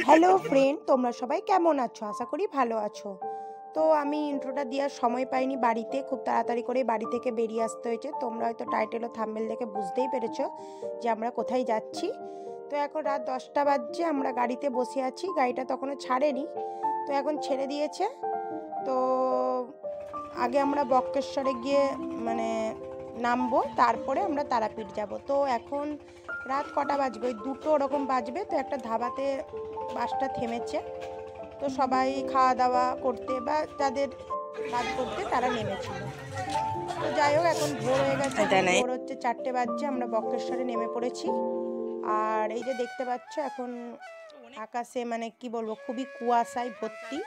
Hello friend, তোমরা সবাই কেমন আছো? আশা করি ভালো আছো। তো আমি ইন্ট্রোটা দেওয়ার সময় পাইনি বাড়িতে, খুব তাড়াতাড়ি করে বাড়ি থেকে বেরিয়ে আসতে হয়েছে। তোমরা হয়তো টাইটেল ও থাম্বনেল দেখে বুঝতেই পেরেছো যে আমরা কোথায় যাচ্ছি। তো এখন রাত 10টা বাজছে, আমরা গাড়িতে বসে আছি। গাড়িটা তখনও ছাড়েনি, তো এখন ছেড়ে দিয়েছে। তো আগে আমরা বক্রেশ্বরে গিয়ে মানে নামবো, তারপরে আমরা তারাপীঠ যাব। তো এখন রাত কটা বাজবে? ওই 2টো ওরকম বাজবে। তো একটা ধাবাতে বাসটা থেমেছে, তো সবাই খাওয়া দাওয়া করতে বা যাদের কাজ করতে তারা নেমেছিল। তো যাই হোক, এখন ভোর হয়ে গেছে, ভোর হচ্ছে 4টে বাজছে। আমরা বক্রেশ্বরে নেমে পড়েছি। আর এই যে দেখতে পাচ্ছ, এখন আকাশে মানে কি বলবো, খুবই কুয়াশায় ভর্তি।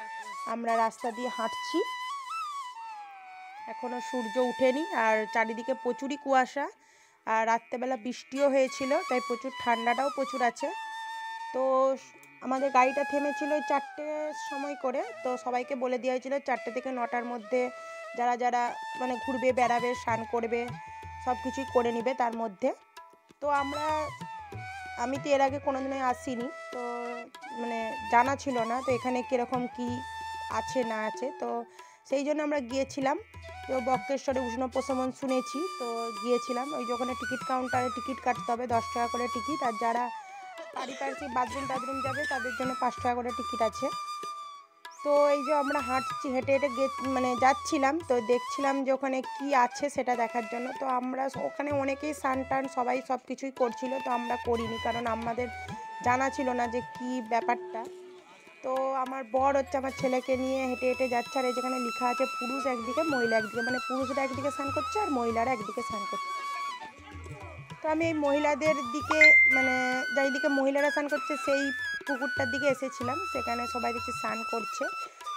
আমরা রাস্তা দিয়ে হাঁটছি, এখনও সূর্য ওঠেনি, আর চারিদিকে প্রচুরই কুয়াশা। আর রাত্রেবেলা বৃষ্টিও হয়েছিল, তাই প্রচুর ঠান্ডাটাও প্রচুর আছে। তো আমাদের গাড়িটা থেমেছিল ওই 4টের সময় করে। তো সবাইকে বলে দেওয়া হয়েছিল 4টে থেকে 9টার মধ্যে যারা যারা মানে ঘুরবে, বেড়াবে, স্নান করবে, সব কিছুই করে নিবে তার মধ্যে। তো আমি তো এর আগে কোনোদিনই আসিনি, তো মানে জানা ছিল না তো এখানে কীরকম কি আছে না আছে। তো সেই জন্য আমরা গিয়েছিলাম। তো বক্রেশ্বরে উষ্ণ প্রশমন শুনেছি, তো গিয়েছিলাম। ওই যখন টিকিট কাউন্টারে টিকিট কাটতে হবে, 10 টাকা করে টিকিট। আর যারা পারিপার্শ্বিক বাথরুম যাবে তাদের জন্য 5 টাকা করে টিকিট আছে। তো এই যে আমরা হেঁটে হেঁটে মানে যাচ্ছিলাম, তো দেখছিলাম যে ওখানে কী আছে সেটা দেখার জন্য। তো আমরা ওখানে অনেকেই স্নান টান সবাই সব কিছুই করছিল, তো আমরা করিনি, কারণ আমাদের জানা ছিল না যে কী ব্যাপারটা। তো আমার বর হচ্ছে আমার ছেলেকে নিয়ে হেঁটে হেঁটে যাচ্ছে। আর এই যেখানে লেখা আছে পুরুষ একদিকে মহিলা একদিকে, মানে পুরুষরা একদিকে স্নান করছে আর মহিলারা একদিকে স্নান করছে। তো আমি এই মহিলাদের দিকে মানে যেদিকে মহিলারা স্নান করছে সেই পুকুরটার দিকে এসেছিলাম। সেখানে সবাই দেখছি স্নান করছে,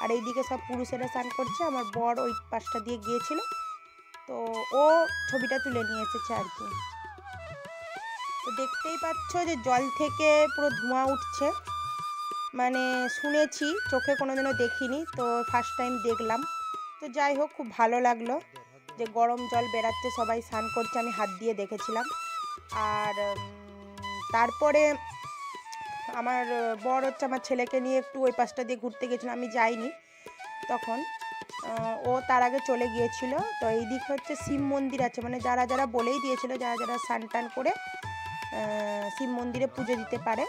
আর এই দিকে সব পুরুষেরা স্নান করছে। আমার বর ওই পাশটা দিয়ে গিয়েছিল, তো ও ছবিটা তুলে নিয়ে এসেছে আর কি। তো দেখতেই পাচ্ছ যে জল থেকে পুরো ধোঁয়া উঠছে। মানে শুনেছি, চোখে কোনোদিনও দেখিনি, তো ফার্স্ট টাইম দেখলাম। তো যাই হোক, খুব ভালো লাগলো যে গরম জল বেরাচ্ছে, সবাই স্নান করছে, আমি হাত দিয়ে দেখেছিলাম। আর তারপরে আমার বর হচ্ছে আমার ছেলেকে নিয়ে একটু ওই পাশটা দিয়ে ঘুরতে গেছিলো, আমি যাইনি তখন। ও তার আগে চলে গিয়েছিল। তো এই দিক হচ্ছে শিব মন্দির আছে, মানে যারা যারা বলেই দিয়েছিল যারা যারা স্নান টান করে শিব মন্দিরে পুজো দিতে পারে।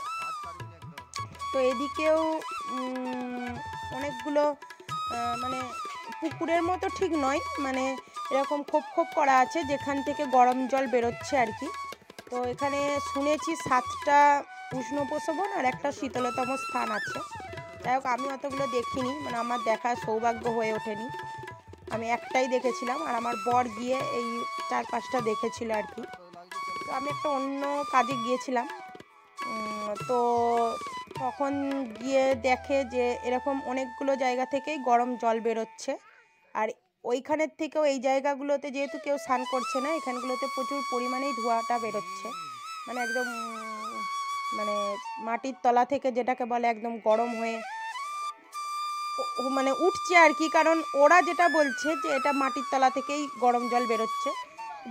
তো এদিকেও অনেকগুলো মানে পুকুরের মতো ঠিক নয়, মানে এরকম খোপ খোপ করা আছে যেখান থেকে গরম জল বেরোচ্ছে আর কি। তো এখানে শুনেছি 7টা উষ্ণ প্রসবন আর একটা শীতলতম স্থান আছে। যাই হোক, আমি অতগুলো দেখিনি, মানে আমার দেখার সৌভাগ্য হয়ে ওঠেনি। আমি একটাই দেখেছিলাম, আর আমার বর গিয়ে এই 4-5টা দেখেছিল আর কি। তো আমি একটা অন্য কাজে গিয়েছিলাম, তো তখন গিয়ে দেখে যে এরকম অনেকগুলো জায়গা থেকেই গরম জল বেরোচ্ছে। আর ওইখানের থেকেও এই জায়গাগুলোতে যেহেতু কেউ স্নান করছে না, এখানগুলোতে প্রচুর পরিমাণেই ধোঁয়াটা বেরোচ্ছে, মানে একদম মানে মাটির তলা থেকে যেটাকে বলে একদম গরম হয়ে মানে উঠছে আর কি। কারণ ওরা যেটা বলছে যে এটা মাটির তলা থেকেই গরম জল বেরোচ্ছে।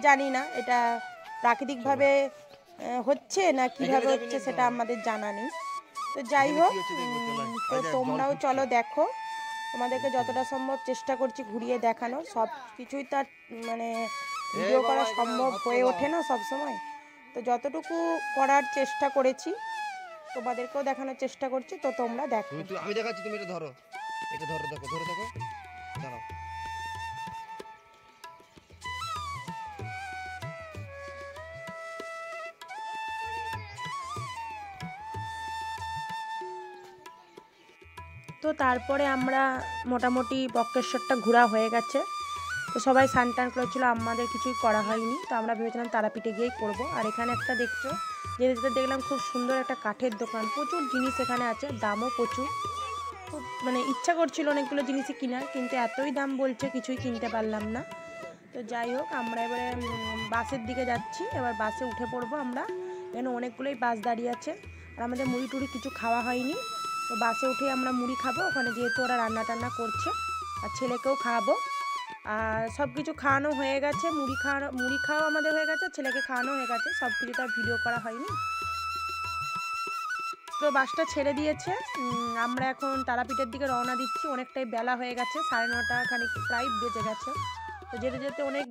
জানি না এটা প্রাকৃতিকভাবে হচ্ছে না কীভাবে হচ্ছে, সেটা আমাদের জানা নেই। তো যাই হোক, তো তোমরাও চলো দেখো। তোমাদেরকে যতটা সম্ভব চেষ্টা করছি ঘুরিয়ে দেখানোর। সব কিছুই তার মানে ভিডিও করা সম্ভব হয়ে ওঠে না সব সময়। তো যতটুকু করার চেষ্টা করেছি তোমাদেরকেও দেখানোর চেষ্টা করছি, তো তোমরা দেখো। আমি দেখাচ্ছি, তুমি এটা ধরো, দেখো, দাঁড়াও। তো তারপরে আমরা মোটামুটি বক্রেশ্বরটা ঘোরা হয়ে গেছে। তো সবাই স্নান টান করেছিল, আমাদের কিছুই করা হয়নি। তো আমরা ভেবেছিলাম তারাপীঠে গিয়েই করবো। আর এখানে একটা দেখছো, যেতে দেখলাম খুব সুন্দর একটা কাঠের দোকান, প্রচুর জিনিস এখানে আছে, দামও প্রচুর। খুব মানে ইচ্ছা করছিল অনেকগুলো জিনিসই কেনার, কিন্তু এতই দাম বলছে কিছুই কিনতে পারলাম না। তো যাই হোক, আমরা এবারে বাসের দিকে যাচ্ছি। এবার বাসে উঠে পড়বো আমরা। এখানে অনেকগুলোই বাস দাঁড়িয়ে আছে, আর আমাদের মুড়ি টুড়ি কিছু খাওয়া হয়নি। তো বাসে উঠে আমরা মুড়ি খাবো, ওখানে যেহেতু ওরা রান্না টান্না করছে, আর ছেলেকেও খাওয়াবো। আর সব কিছু খাওয়ানো হয়ে গেছে, মুড়ি খাওয়া আমাদের হয়ে গেছে, ছেলেকে খাওয়ানো হয়ে গেছে। সব কিছু তো আর ভিডিও করা হয়নি। তো বাসটা ছেড়ে দিয়েছে, আমরা এখন তারাপীঠের দিকে রওনা দিচ্ছি। অনেকটাই বেলা হয়ে গেছে, 9:30 খানিক প্রায় বেজে গেছে। তো যেতে যেতে অনেক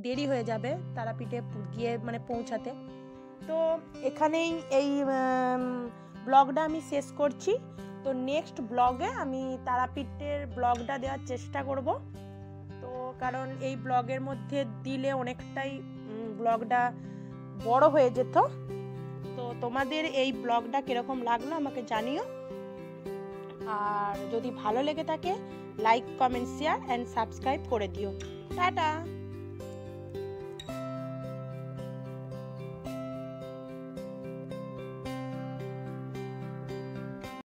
দেরি হয়ে যাবে তারাপীঠে গিয়ে মানে পৌঁছাতে। তো এখানেই এই ব্লগটা আমি শেষ করছি। তো নেক্সট ব্লগে আমি তারাপীঠের ব্লগটা দেওয়ার চেষ্টা করব। তো কারণ এই ব্লগের মধ্যে দিলে অনেকটাই ব্লগটা বড় হয়ে যেত। তো তোমাদের এই ব্লগটা কিরকম লাগলো আমাকে জানিও, আর যদি ভালো লেগে থাকে like, comment, share and subscribe করে দিও। টাটা।